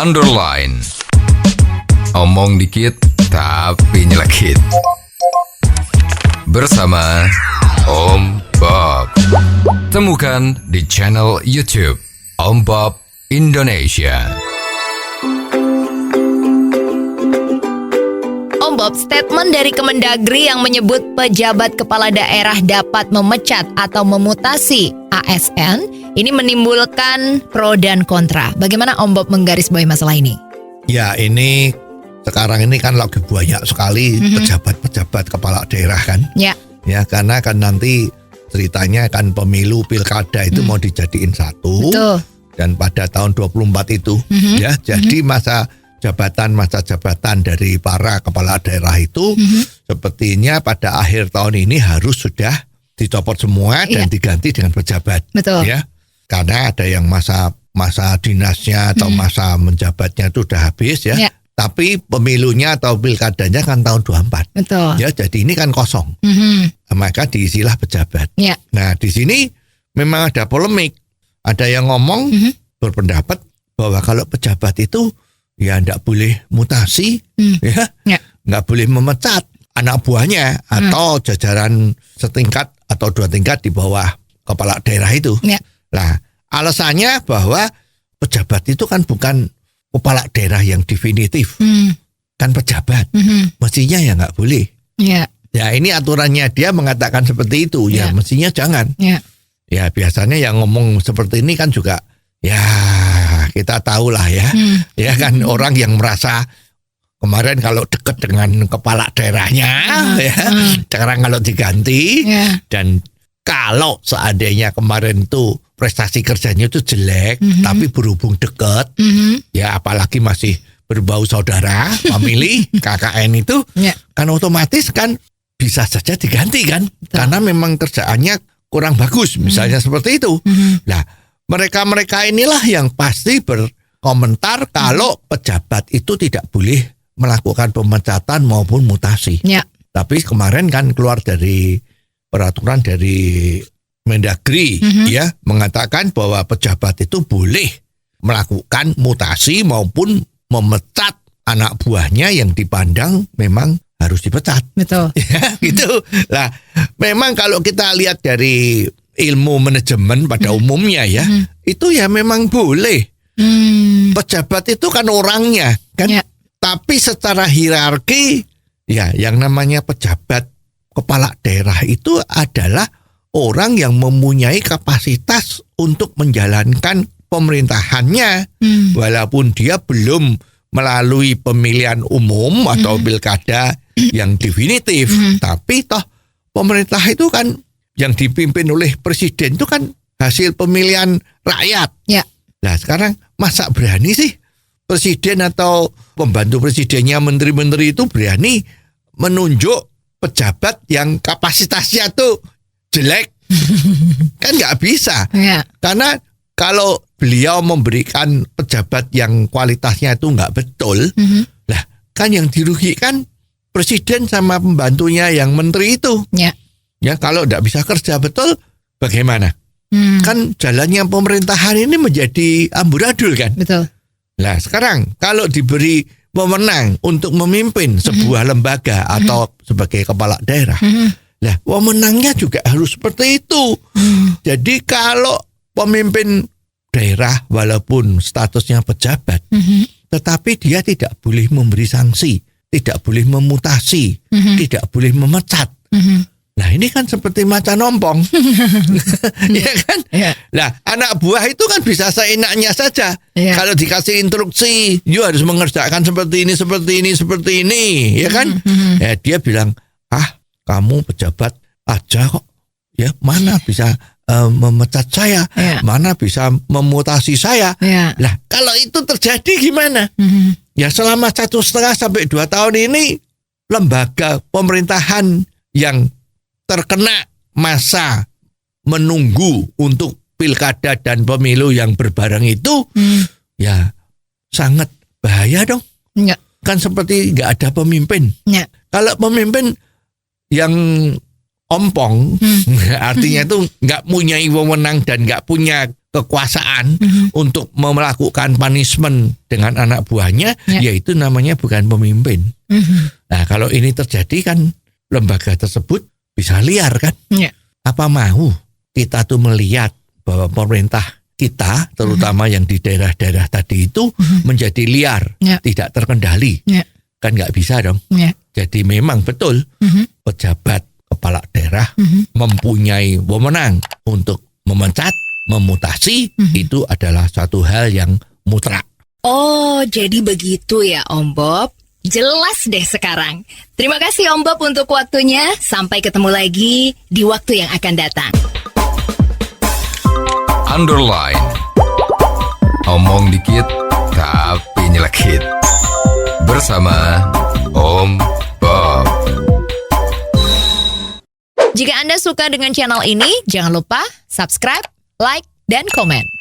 underline. Omong dikit tapi nyelekit. Bersama Om Bob. Temukan di channel YouTube Om Bob Indonesia. Om Bob, statement dari Kemendagri yang menyebut pejabat kepala daerah dapat memecat atau memutasi ASN ini menimbulkan pro dan kontra. Bagaimana Om Bob menggarisbawahi masalah ini? Ya, ini sekarang ini kan lagi banyak sekali pejabat-pejabat kepala daerah kan. Ya. Ya, karena kan nanti ceritanya kan pemilu pilkada itu mau dijadiin satu. Betul. Dan pada tahun 24 itu ya, jadi masa jabatan dari para kepala daerah itu sepertinya pada akhir tahun ini harus sudah dicopot semua dan diganti dengan pejabat. Betul. Ya, karena ada yang masa dinasnya atau masa menjabatnya itu sudah habis ya. Tapi pemilunya atau pilkadanya kan tahun 24. Betul. Ya, jadi ini kan kosong. Maka diisilah pejabat. Ya. Nah, di sini memang ada polemik. Ada yang ngomong berpendapat bahwa kalau pejabat itu ya enggak boleh mutasi, enggak boleh memecat anak buahnya atau jajaran setingkat atau dua tingkat di bawah kepala daerah itu. Nah, alasannya bahwa pejabat itu kan bukan kepala daerah yang definitif, kan pejabat, mestinya ya enggak boleh. Ya, ini aturannya dia mengatakan seperti itu, ya mestinya jangan. Ya, biasanya yang ngomong seperti ini kan juga ya kita tahu lah ya. Ya kan orang yang merasa kemarin kalau dekat dengan kepala daerahnya ya, sekarang kalau diganti dan kalau seandainya kemarin tuh prestasi kerjanya itu jelek tapi berhubung dekat ya apalagi masih berbau saudara, family, KKN itu kan otomatis kan bisa saja diganti kan. Karena memang kerjaannya kurang bagus misalnya seperti itu. Nah, mereka-mereka inilah yang pasti berkomentar kalau pejabat itu tidak boleh melakukan pemecatan maupun mutasi. Tapi kemarin kan keluar dari peraturan dari Mendagri ya mengatakan bahwa pejabat itu boleh melakukan mutasi maupun memecat anak buahnya yang dipandang memang harus dipecat. Betul. Ya, gitu. Lah, memang kalau kita lihat dari ilmu manajemen pada umumnya ya, itu ya memang boleh. Pejabat itu kan orangnya kan. Tapi secara hierarki ya yang namanya pejabat kepala daerah itu adalah orang yang mempunyai kapasitas untuk menjalankan pemerintahannya walaupun dia belum melalui pemilihan umum atau pilkada yang definitif. Tapi toh pemerintah itu kan yang dipimpin oleh presiden itu kan hasil pemilihan rakyat. Nah, sekarang masa berani sih presiden atau pembantu presidennya, menteri-menteri itu berani menunjuk pejabat yang kapasitasnya tuh jelek? Kan nggak bisa. Karena kalau beliau memberikan pejabat yang kualitasnya itu nggak betul, lah kan yang dirugikan presiden sama pembantunya yang menteri itu. Ya, kalau nggak bisa kerja betul, bagaimana? Kan jalannya pemerintahan ini menjadi amburadul kan? Betul. Nah, sekarang kalau diberi wewenang untuk memimpin sebuah lembaga atau sebagai kepala daerah, lah wewenangnya juga harus seperti itu. Jadi kalau pemimpin daerah walaupun statusnya pejabat, tetapi dia tidak boleh memberi sanksi, tidak boleh memutasi, tidak boleh memecat. Nah, ini kan seperti macan ompong. Ya kan? Nah, anak buah itu kan bisa seenaknya saja. Kalau dikasih instruksi, you harus mengerjakan seperti ini, seperti ini, seperti ini, ya kan? Ya, dia bilang, kamu pejabat aja kok. Ya, mana bisa memecat saya, mana bisa memutasi saya. Lah, kalau itu terjadi gimana? Ya, selama 1,5 sampai 2 tahun ini lembaga pemerintahan yang terkena masa menunggu untuk pilkada dan pemilu yang berbareng itu ya sangat bahaya dong. Kan seperti nggak ada pemimpin. Kalau pemimpin yang ompong, artinya itu nggak punya wewenang dan nggak punya kekuasaan untuk melakukan punishment dengan anak buahnya, yaitu namanya bukan pemimpin. Nah, kalau ini terjadi kan lembaga tersebut bisa liar kan? Apa mau kita tuh melihat bahwa pemerintah kita, terutama yang di daerah-daerah tadi itu menjadi liar, tidak terkendali? Kan nggak bisa dong. Jadi memang betul pejabat kepala daerah mempunyai wewenang untuk memecat, memutasi, itu adalah suatu hal yang mutlak. Oh, jadi begitu ya Om Bob. Jelas deh sekarang. Terima kasih Om Bob untuk waktunya. Sampai ketemu lagi di waktu yang akan datang. Underline. Omong dikit tapi nyelekit. Bersama Om Bob. Jika Anda suka dengan channel ini, jangan lupa subscribe, like, dan komen.